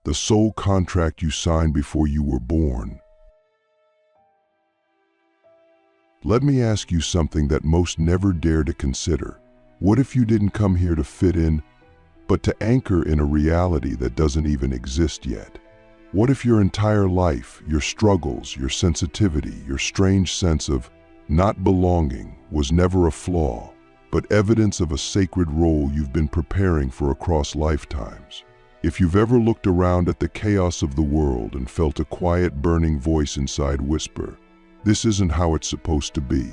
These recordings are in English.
the soul contract you signed before you were born. Let me ask you something that most never dare to consider. What if you didn't come here to fit in, but to anchor in a reality that doesn't even exist yet? What if your entire life, your struggles, your sensitivity, your strange sense of not belonging was never a flaw, but evidence of a sacred role you've been preparing for across lifetimes? If you've ever looked around at the chaos of the world and felt a quiet, burning voice inside whisper, "This isn't how it's supposed to be,"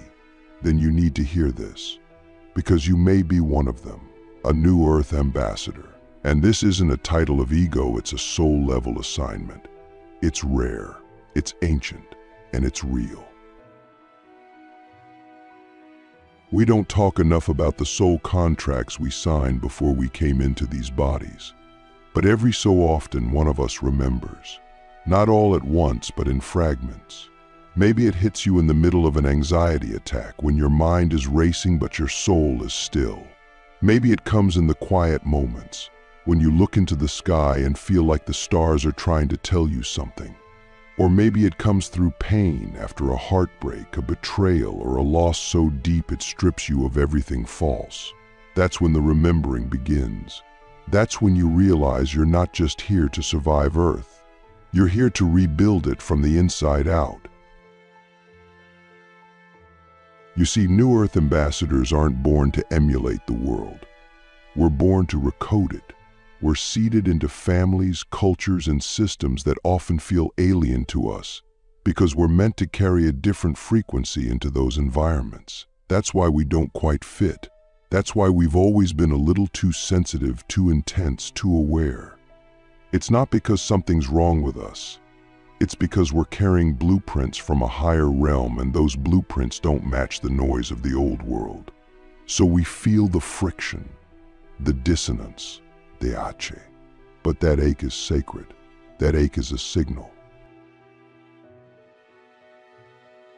then you need to hear this, because you may be one of them, a New Earth ambassador. And this isn't a title of ego, it's a soul-level assignment. It's rare, it's ancient, and it's real. We don't talk enough about the soul contracts we signed before we came into these bodies. But every so often one of us remembers. Not all at once, but in fragments. Maybe it hits you in the middle of an anxiety attack when your mind is racing but your soul is still. Maybe it comes in the quiet moments, when you look into the sky and feel like the stars are trying to tell you something. Or maybe it comes through pain after a heartbreak, a betrayal, or a loss so deep it strips you of everything false. That's when the remembering begins. That's when you realize you're not just here to survive Earth. You're here to rebuild it from the inside out. You see, New Earth ambassadors aren't born to emulate the world. We're born to recode it. We're seeded into families, cultures, and systems that often feel alien to us because we're meant to carry a different frequency into those environments. That's why we don't quite fit. That's why we've always been a little too sensitive, too intense, too aware. It's not because something's wrong with us. It's because we're carrying blueprints from a higher realm, and those blueprints don't match the noise of the old world. So we feel the friction, the dissonance, the ache. But that ache is sacred. That ache is a signal.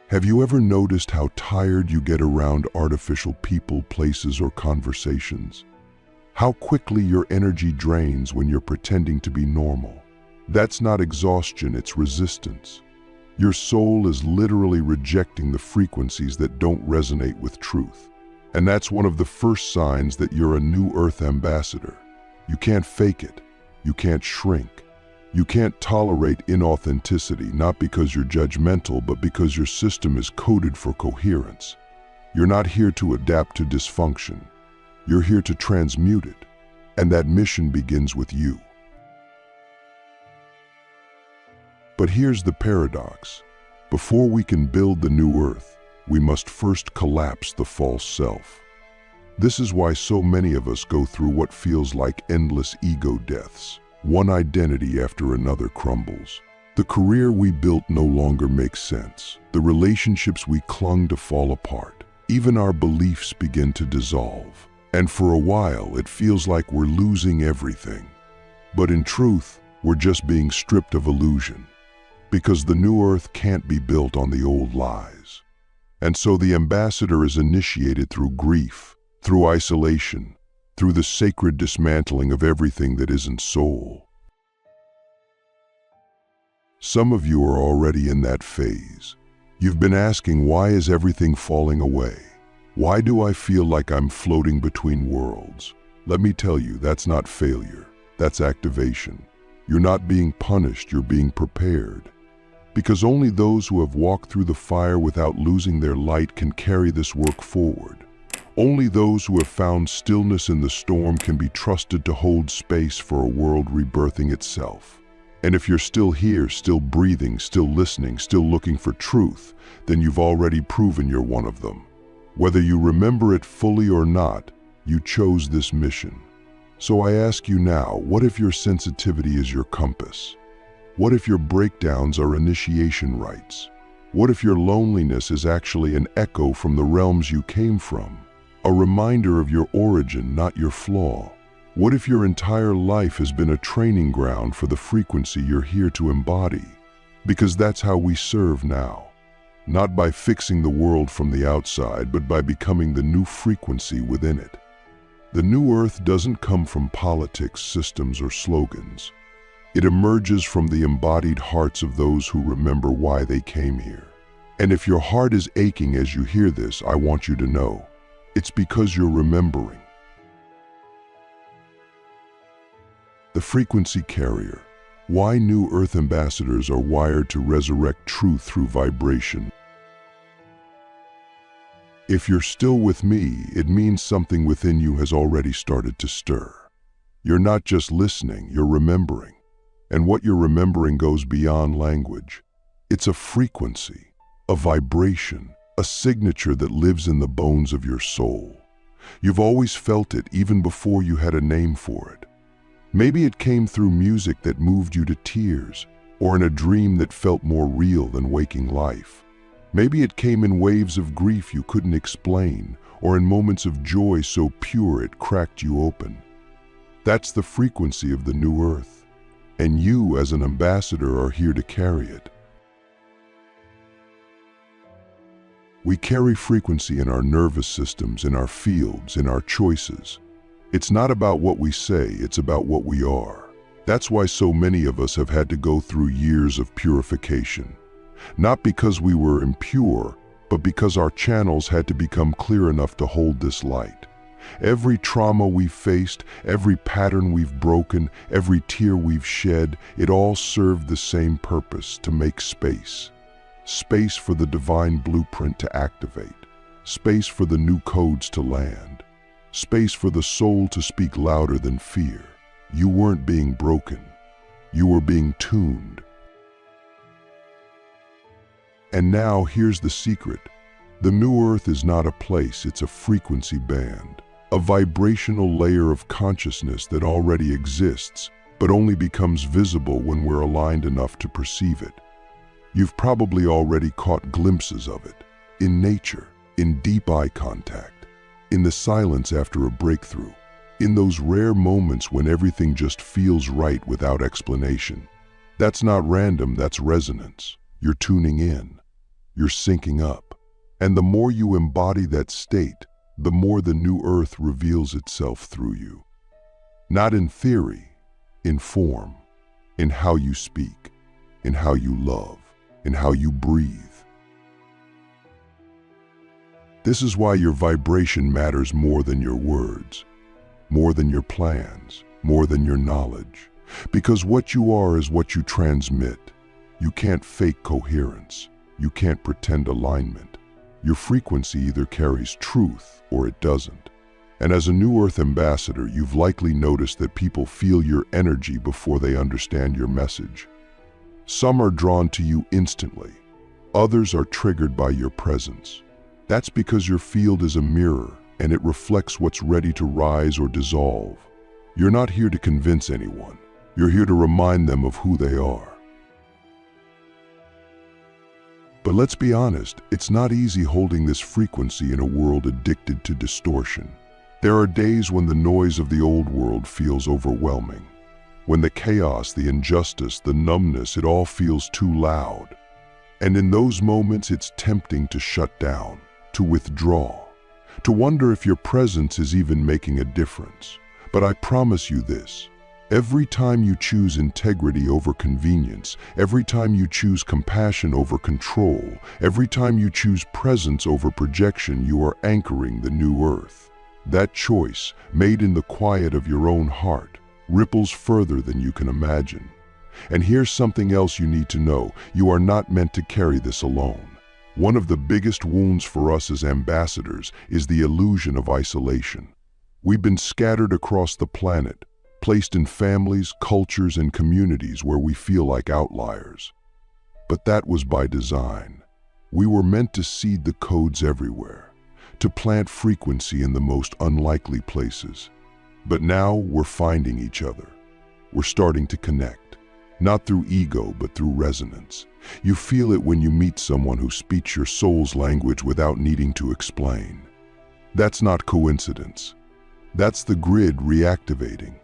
Have you ever noticed how tired you get around artificial people, places, or conversations? How quickly your energy drains when you're pretending to be normal? That's not exhaustion, it's resistance. Your soul is literally rejecting the frequencies that don't resonate with truth. And that's one of the first signs that you're a New Earth ambassador. You can't fake it. You can't shrink. You can't tolerate inauthenticity, not because you're judgmental, but because your system is coded for coherence. You're not here to adapt to dysfunction. You're here to transmute it. And that mission begins with you. But here's the paradox. Before we can build the new earth, we must first collapse the false self. This is why so many of us go through what feels like endless ego deaths. One identity after another crumbles. The career we built no longer makes sense. The relationships we clung to fall apart. Even our beliefs begin to dissolve. And for a while, it feels like we're losing everything. But in truth, we're just being stripped of illusion. Because the new earth can't be built on the old lies. And so the ambassador is initiated through grief, through isolation, through the sacred dismantling of everything that isn't soul. Some of you are already in that phase. You've been asking, why is everything falling away? Why do I feel like I'm floating between worlds? Let me tell you, that's not failure. That's activation. You're not being punished, you're being prepared. Because only those who have walked through the fire without losing their light can carry this work forward. Only those who have found stillness in the storm can be trusted to hold space for a world rebirthing itself. And if you're still here, still breathing, still listening, still looking for truth, then you've already proven you're one of them. Whether you remember it fully or not, you chose this mission. So I ask you now, what if your sensitivity is your compass? What if your breakdowns are initiation rites? What if your loneliness is actually an echo from the realms you came from? A reminder of your origin, not your flaw? What if your entire life has been a training ground for the frequency you're here to embody? Because that's how we serve now. Not by fixing the world from the outside, but by becoming the new frequency within it. The new earth doesn't come from politics, systems, or slogans. It emerges from the embodied hearts of those who remember why they came here. And if your heart is aching as you hear this, I want you to know, it's because you're remembering. The frequency carrier. Why new Earth ambassadors are wired to resurrect truth through vibration. If you're still with me, it means something within you has already started to stir. You're not just listening, you're remembering. And what you're remembering goes beyond language. It's a frequency, a vibration, a signature that lives in the bones of your soul. You've always felt it even before you had a name for it. Maybe it came through music that moved you to tears, or in a dream that felt more real than waking life. Maybe it came in waves of grief you couldn't explain, or in moments of joy so pure it cracked you open. That's the frequency of the new Earth, and you as an ambassador are here to carry it. We carry frequency in our nervous systems, in our fields, in our choices. It's not about what we say, it's about what we are. That's why so many of us have had to go through years of purification. Not because we were impure, but because our channels had to become clear enough to hold this light. Every trauma we've faced, every pattern we've broken, every tear we've shed, it all served the same purpose: to make space. Space for the divine blueprint to activate. Space for the new codes to land. Space for the soul to speak louder than fear. You weren't being broken. You were being tuned. And now here's the secret. The new Earth is not a place, it's a frequency band. A vibrational layer of consciousness that already exists, but only becomes visible when we're aligned enough to perceive it. You've probably already caught glimpses of it. In nature, in deep eye contact, in the silence after a breakthrough, in those rare moments when everything just feels right without explanation. That's not random, that's resonance. You're tuning in. You're syncing up. And the more you embody that state, the more the new Earth reveals itself through you. Not in theory, in form, in how you speak, in how you love, in how you breathe. This is why your vibration matters more than your words, more than your plans, more than your knowledge. Because what you are is what you transmit. You can't fake coherence. You can't pretend alignment. Your frequency either carries truth or it doesn't. And as a new Earth ambassador, you've likely noticed that people feel your energy before they understand your message. Some are drawn to you instantly. Others are triggered by your presence. That's because your field is a mirror and it reflects what's ready to rise or dissolve. You're not here to convince anyone. You're here to remind them of who they are. But let's be honest, it's not easy holding this frequency in a world addicted to distortion. There are days when the noise of the old world feels overwhelming. When the chaos, the injustice, the numbness, it all feels too loud. And in those moments, it's tempting to shut down, to withdraw, to wonder if your presence is even making a difference. But I promise you this. Every time you choose integrity over convenience, every time you choose compassion over control, every time you choose presence over projection, you are anchoring the new Earth. That choice, made in the quiet of your own heart, ripples further than you can imagine. And here's something else you need to know. You are not meant to carry this alone. One of the biggest wounds for us as ambassadors is the illusion of isolation. We've been scattered across the planet, placed in families, cultures, and communities where we feel like outliers. But that was by design. We were meant to seed the codes everywhere, to plant frequency in the most unlikely places. But now we're finding each other. We're starting to connect, not through ego, but through resonance. You feel it when you meet someone who speaks your soul's language without needing to explain. That's not coincidence. That's the grid reactivating.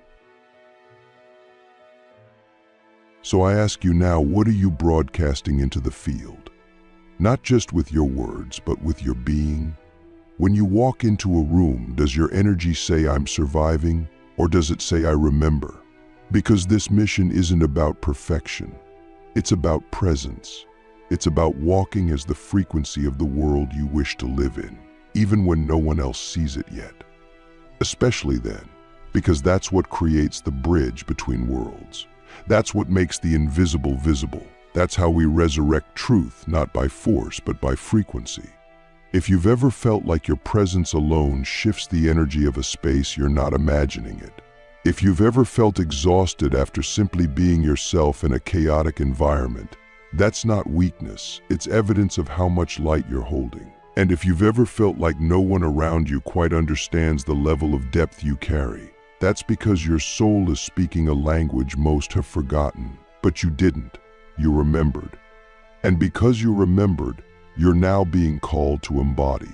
So I ask you now, what are you broadcasting into the field? Not just with your words, but with your being. When you walk into a room, does your energy say, "I'm surviving," or does it say, "I remember"? Because this mission isn't about perfection. It's about presence. It's about walking as the frequency of the world you wish to live in, even when no one else sees it yet. Especially then, because that's what creates the bridge between worlds. That's what makes the invisible visible. That's how we resurrect truth, not by force, but by frequency. If you've ever felt like your presence alone shifts the energy of a space, you're not imagining it. If you've ever felt exhausted after simply being yourself in a chaotic environment, that's not weakness, it's evidence of how much light you're holding. And if you've ever felt like no one around you quite understands the level of depth you carry, that's because your soul is speaking a language most have forgotten. But you didn't. You remembered. And because you remembered, you're now being called to embody.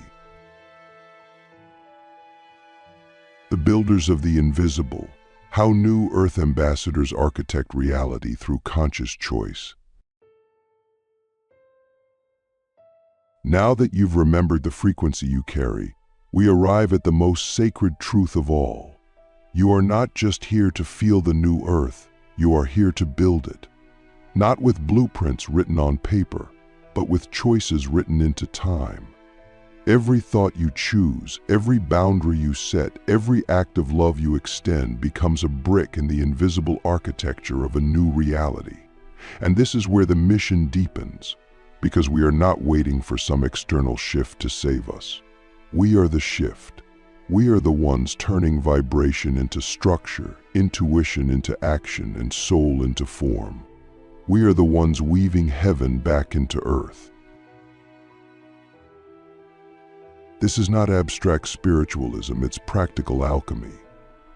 The builders of the invisible. How new Earth ambassadors architect reality through conscious choice. Now that you've remembered the frequency you carry, we arrive at the most sacred truth of all. You are not just here to feel the new Earth, you are here to build it. Not with blueprints written on paper, but with choices written into time. Every thought you choose, every boundary you set, every act of love you extend becomes a brick in the invisible architecture of a new reality. And this is where the mission deepens, because we are not waiting for some external shift to save us. We are the shift. We are the ones turning vibration into structure, intuition into action, and soul into form. We are the ones weaving heaven back into earth. This is not abstract spiritualism, it's practical alchemy.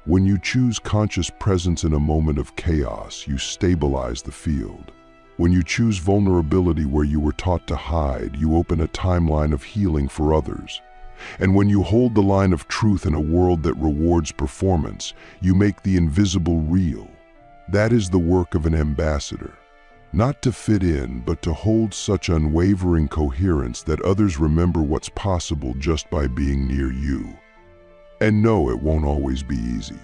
When you choose conscious presence in a moment of chaos, you stabilize the field. When you choose vulnerability where you were taught to hide, you open a timeline of healing for others. And when you hold the line of truth in a world that rewards performance, you make the invisible real. That is the work of an ambassador. Not to fit in, but to hold such unwavering coherence that others remember what's possible just by being near you. And no, it won't always be easy.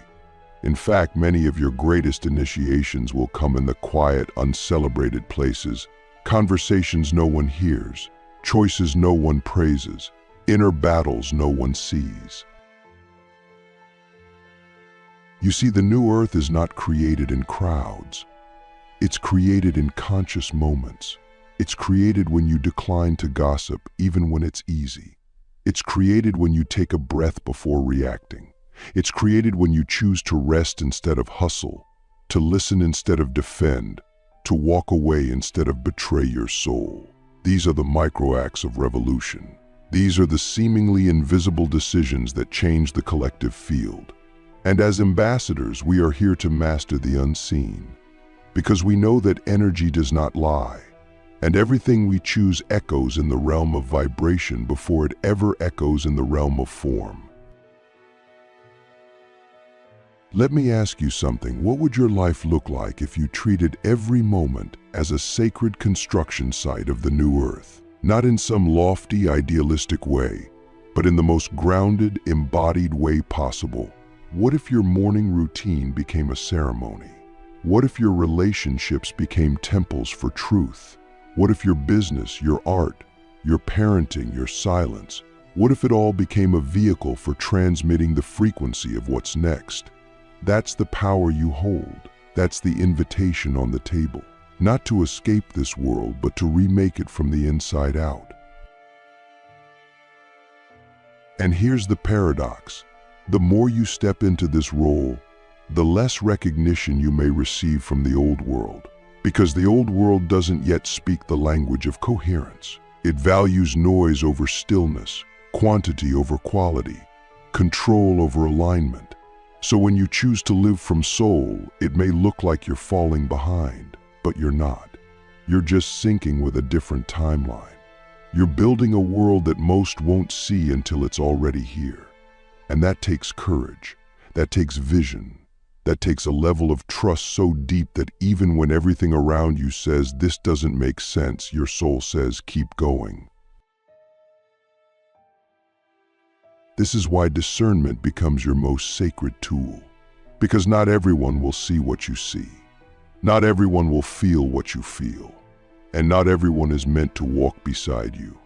In fact, many of your greatest initiations will come in the quiet, uncelebrated places, conversations no one hears, choices no one praises, inner battles no one sees. You see, the new Earth is not created in crowds. It's created in conscious moments. It's created when you decline to gossip, even when it's easy. It's created when you take a breath before reacting. It's created when you choose to rest instead of hustle, to listen instead of defend, to walk away instead of betray your soul. These are the micro acts of revolution. These are the seemingly invisible decisions that change the collective field. And as ambassadors, we are here to master the unseen. Because we know that energy does not lie, and everything we choose echoes in the realm of vibration before it ever echoes in the realm of form. Let me ask you something. What would your life look like if you treated every moment as a sacred construction site of the new Earth? Not in some lofty, idealistic way, but in the most grounded, embodied way possible. What if your morning routine became a ceremony? What if your relationships became temples for truth? What if your business, your art, your parenting, your silence, what if it all became a vehicle for transmitting the frequency of what's next? That's the power you hold. That's the invitation on the table. Not to escape this world, but to remake it from the inside out. And here's the paradox. The more you step into this role, the less recognition you may receive from the old world. Because the old world doesn't yet speak the language of coherence. It values noise over stillness, quantity over quality, control over alignment. So when you choose to live from soul, it may look like you're falling behind, but you're not. You're just syncing with a different timeline. You're building a world that most won't see until it's already here. And that takes courage, that takes vision, that takes a level of trust so deep that even when everything around you says this doesn't make sense, your soul says keep going. This is why discernment becomes your most sacred tool. Because not everyone will see what you see. Not everyone will feel what you feel. And not everyone is meant to walk beside you.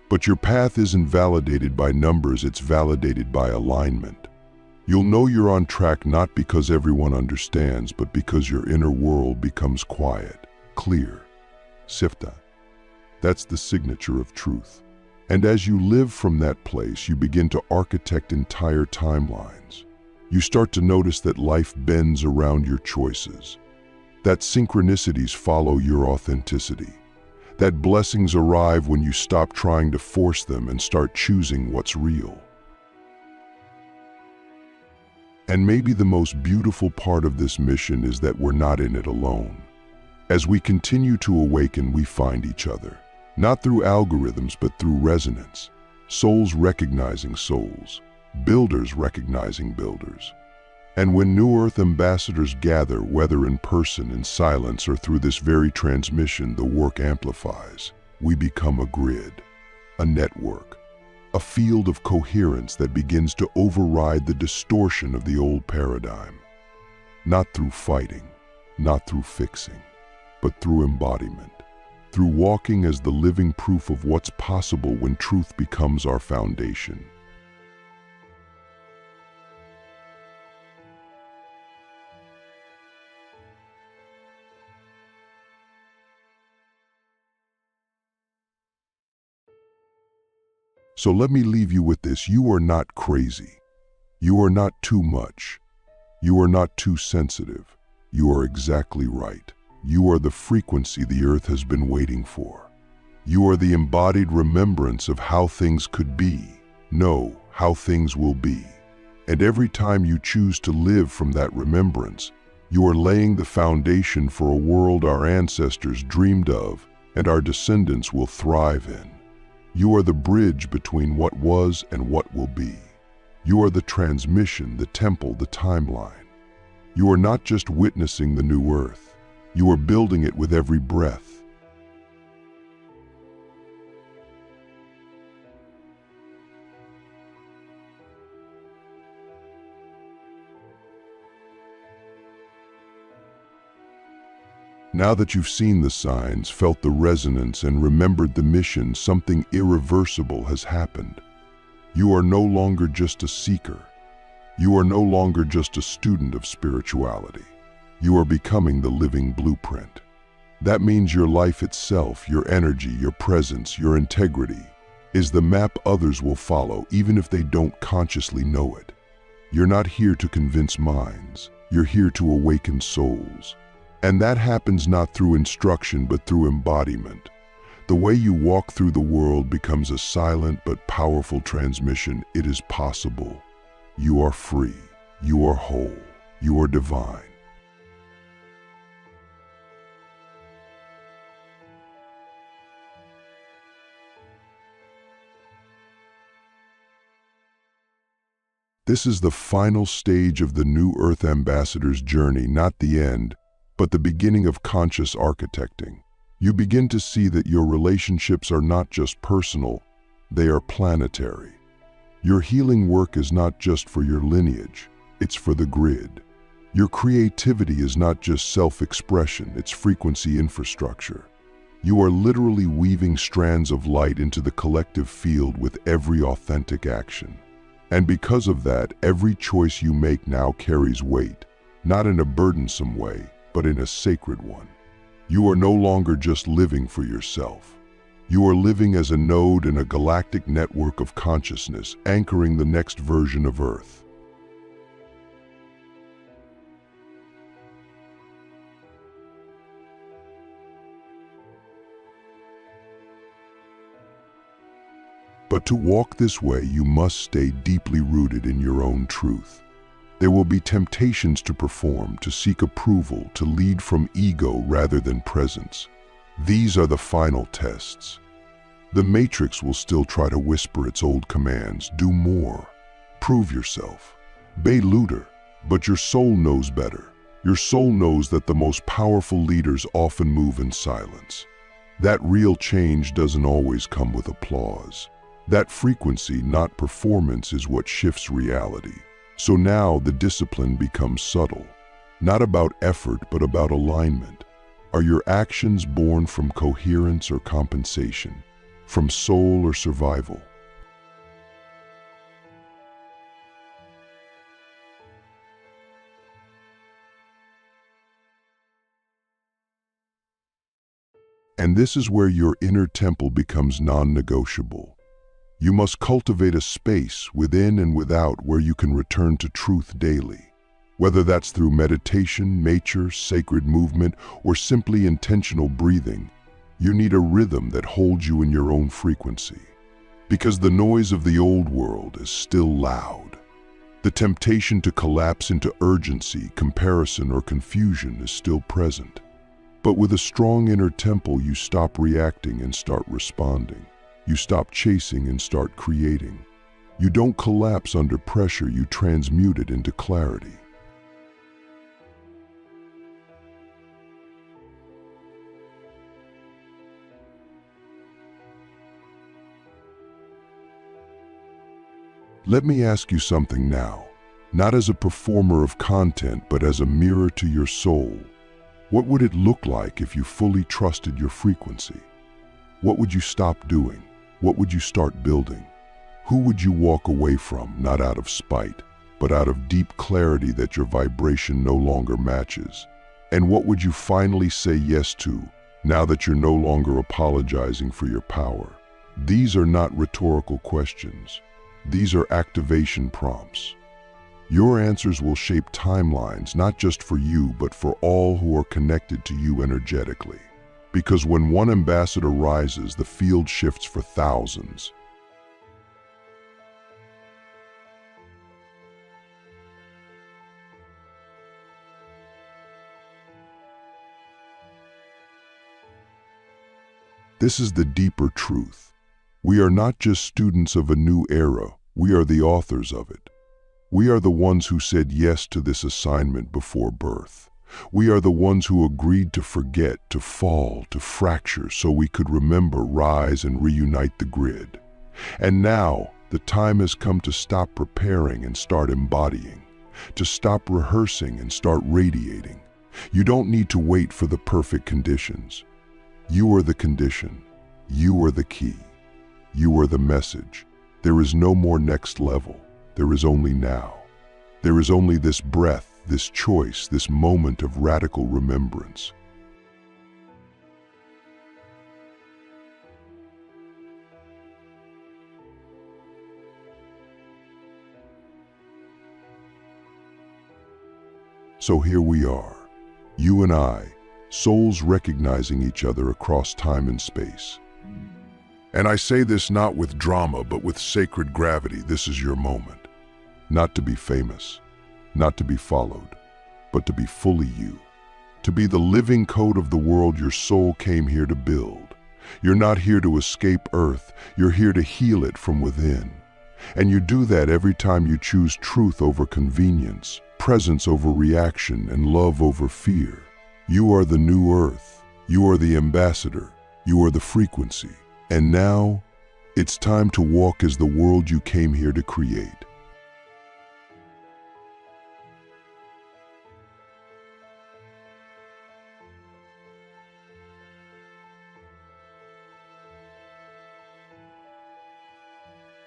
But your path isn't validated by numbers, it's validated by alignment. You'll know you're on track not because everyone understands, but because your inner world becomes quiet, clear. Sifta. That's the signature of truth. And as you live from that place, you begin to architect entire timelines. You start to notice that life bends around your choices, that synchronicities follow your authenticity, that blessings arrive when you stop trying to force them and start choosing what's real. And maybe the most beautiful part of this mission is that we're not in it alone. As we continue to awaken, we find each other, not through algorithms, but through resonance. Souls recognizing souls, builders recognizing builders. And when New Earth ambassadors gather, whether in person, in silence, or through this very transmission, the work amplifies. We become a grid, a network, a field of coherence that begins to override the distortion of the old paradigm. Not through fighting, not through fixing, but through embodiment, through walking as the living proof of what's possible when truth becomes our foundation. So let me leave you with this. You are not crazy. You are not too much. You are not too sensitive. You are exactly right. You are the frequency the earth has been waiting for. You are the embodied remembrance of how things could be. No, how things will be. And every time you choose to live from that remembrance, you are laying the foundation for a world our ancestors dreamed of and our descendants will thrive in. You are the bridge between what was and what will be. You are the transmission, the temple, the timeline. You are not just witnessing the new earth. You are building it with every breath. Now that you've seen the signs, felt the resonance, and remembered the mission, something irreversible has happened. You are no longer just a seeker. You are no longer just a student of spirituality. You are becoming the living blueprint. That means your life itself, your energy, your presence, your integrity, is the map others will follow, even if they don't consciously know it. You're not here to convince minds. You're here to awaken souls. And that happens not through instruction, but through embodiment. The way you walk through the world becomes a silent but powerful transmission. It is possible. You are free. You are whole. You are divine. This is the final stage of the New Earth Ambassador's journey, not the end, but the beginning of conscious architecting. You begin to see that your relationships are not just personal, they are planetary. Your healing work is not just for your lineage, it's for the grid. Your creativity is not just self-expression, it's frequency infrastructure. You are literally weaving strands of light into the collective field with every authentic action. And because of that, every choice you make now carries weight, not in a burdensome way, but in a sacred one. You are no longer just living for yourself. You are living as a node in a galactic network of consciousness, anchoring the next version of Earth. But to walk this way, you must stay deeply rooted in your own truth. There will be temptations to perform, to seek approval, to lead from ego rather than presence. These are the final tests. The matrix will still try to whisper its old commands: do more, prove yourself, be looter. But your soul knows better. Your soul knows that the most powerful leaders often move in silence. That real change doesn't always come with applause. That frequency, not performance, is what shifts reality. So now the discipline becomes subtle, not about effort but about alignment. Are your actions born from coherence or compensation, from soul or survival? And this is where your inner temple becomes non-negotiable. You must cultivate a space within and without where you can return to truth daily. Whether that's through meditation, nature, sacred movement, or simply intentional breathing, you need a rhythm that holds you in your own frequency. Because the noise of the old world is still loud. The temptation to collapse into urgency, comparison, or confusion is still present. But with a strong inner temple, you stop reacting and start responding. You stop chasing and start creating. You don't collapse under pressure, you transmute it into clarity. Let me ask you something now, not as a performer of content, but as a mirror to your soul. What would it look like if you fully trusted your frequency? What would you stop doing? What would you start building? Who would you walk away from, not out of spite, but out of deep clarity that your vibration no longer matches? And what would you finally say yes to, now that you're no longer apologizing for your power? These are not rhetorical questions. These are activation prompts. Your answers will shape timelines, not just for you, but for all who are connected to you energetically. Because when one ambassador rises, the field shifts for thousands. This is the deeper truth. We are not just students of a new era, we are the authors of it. We are the ones who said yes to this assignment before birth. We are the ones who agreed to forget, to fall, to fracture, so we could remember, rise, and reunite the grid. And now, the time has come to stop preparing and start embodying, to stop rehearsing and start radiating. You don't need to wait for the perfect conditions. You are the condition. You are the key. You are the message. There is no more next level. There is only now. There is only this breath, this choice, this moment of radical remembrance. So here we are, you and I, souls recognizing each other across time and space. And I say this not with drama, but with sacred gravity. This is your moment. Not to be famous, not to be followed, but to be fully you. To be the living code of the world your soul came here to build. You're not here to escape Earth, you're here to heal it from within. And you do that every time you choose truth over convenience, presence over reaction, and love over fear. You are the new Earth. You are the ambassador. You are the frequency. And now, it's time to walk as the world you came here to create.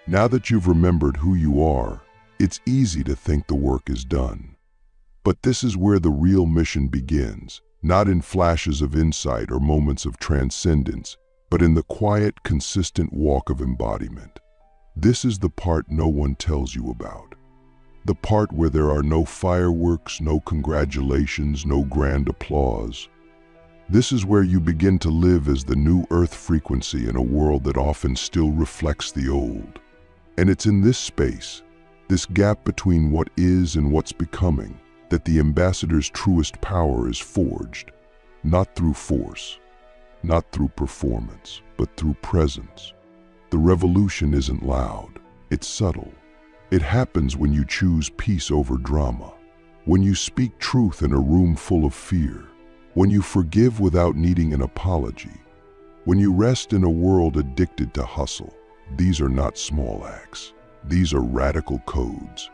Now that you've remembered who you are, it's easy to think the work is done. But this is where the real mission begins, not in flashes of insight or moments of transcendence, but in the quiet, consistent walk of embodiment. This is the part no one tells you about. The part where there are no fireworks, no congratulations, no grand applause. This is where you begin to live as the new Earth frequency in a world that often still reflects the old. And it's in this space, this gap between what is and what's becoming, that the ambassador's truest power is forged, not through force, not through performance, but through presence. The revolution isn't loud, it's subtle. It happens when you choose peace over drama, when you speak truth in a room full of fear, when you forgive without needing an apology, when you rest in a world addicted to hustle. These are not small acts. These are radical codes.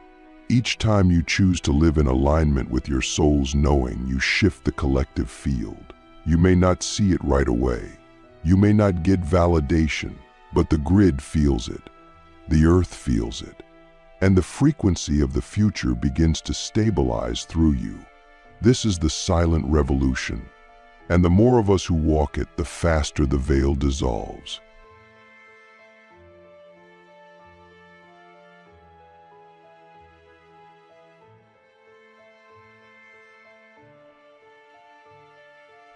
Each time you choose to live in alignment with your soul's knowing, you shift the collective field. You may not see it right away. You may not get validation, but the grid feels it. The earth feels it. And the frequency of the future begins to stabilize through you. This is the silent revolution. And the more of us who walk it, the faster the veil dissolves.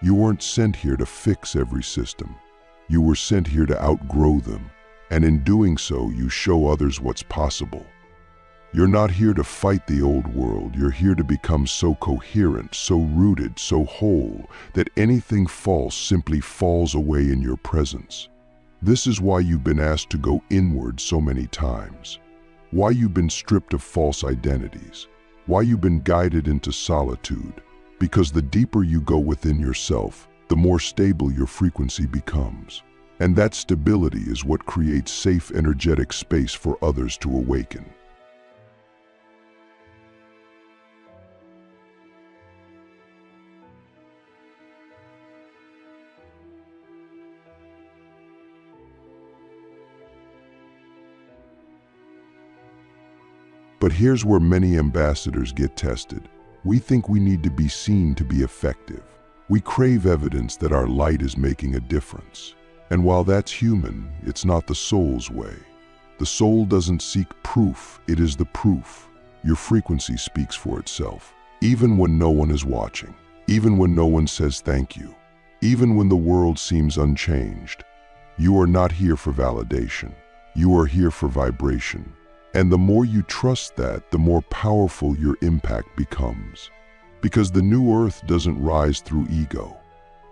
You weren't sent here to fix every system. You were sent here to outgrow them, and in doing so, you show others what's possible. You're not here to fight the old world. You're here to become so coherent, so rooted, so whole, that anything false simply falls away in your presence. This is why you've been asked to go inward so many times. Why you've been stripped of false identities. Why you've been guided into solitude. Because the deeper you go within yourself, the more stable your frequency becomes. And that stability is what creates safe, energetic space for others to awaken. But here's where many ambassadors get tested. We think we need to be seen to be effective. We crave evidence that our light is making a difference. And while that's human, it's not the soul's way. The soul doesn't seek proof, it is the proof. Your frequency speaks for itself, even when no one is watching, even when no one says thank you, even when the world seems unchanged. You are not here for validation. You are here for vibration. And the more you trust that, the more powerful your impact becomes. Because the new earth doesn't rise through ego.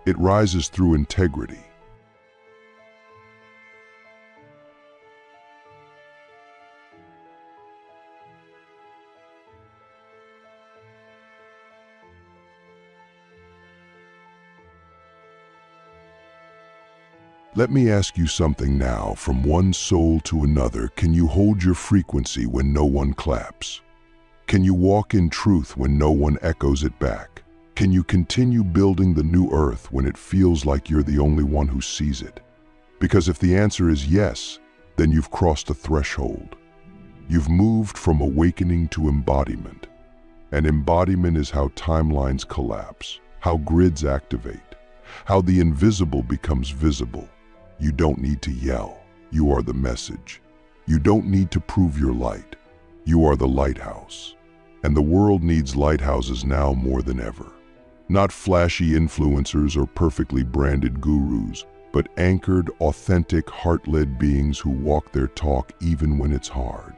It rises through integrity. Let me ask you something now, from one soul to another. Can you hold your frequency when no one claps? Can you walk in truth when no one echoes it back? Can you continue building the new earth when it feels like you're the only one who sees it? Because if the answer is yes, then you've crossed a threshold. You've moved from awakening to embodiment. And embodiment is how timelines collapse, how grids activate, how the invisible becomes visible. You don't need to yell. You are the message. You don't need to prove your light. You are the lighthouse. And the world needs lighthouses now more than ever. Not flashy influencers or perfectly branded gurus, but anchored, authentic, heart-led beings who walk their talk even when it's hard.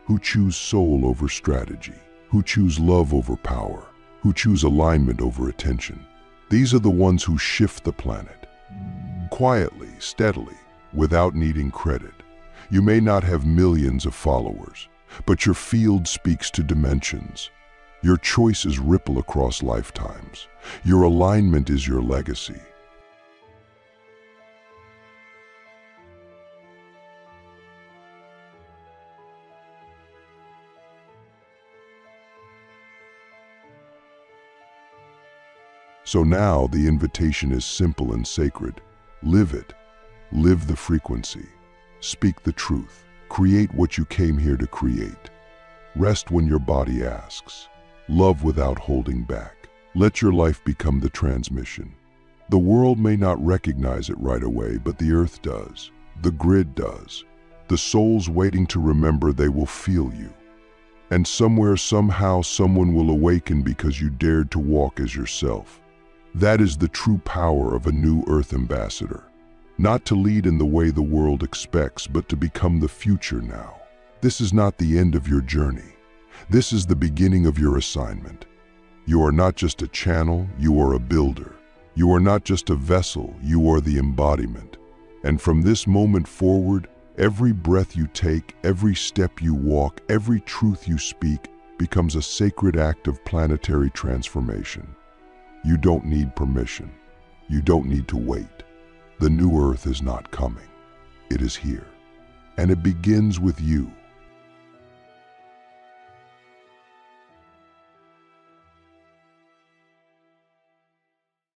Who choose soul over strategy. Who choose love over power. Who choose alignment over attention. These are the ones who shift the planet. Quietly, steadily, without needing credit. You may not have millions of followers, but your field speaks to dimensions. Your choices ripple across lifetimes. Your alignment is your legacy. So now the invitation is simple and sacred. Live it. Live the frequency. Speak the truth. Create what you came here to create. Rest when your body asks. Love without holding back. Let your life become the transmission. The world may not recognize it right away, but the earth does. The grid does. The souls waiting to remember, they will feel you. And somewhere, somehow, someone will awaken because you dared to walk as yourself. That is the true power of a new earth ambassador. Not to lead in the way the world expects, but to become the future now. This is not the end of your journey. This is the beginning of your assignment. You are not just a channel, you are a builder. You are not just a vessel, you are the embodiment. And from this moment forward, every breath you take, every step you walk, every truth you speak becomes a sacred act of planetary transformation. You don't need permission. You don't need to wait. The new earth is not coming. It is here. And it begins with you.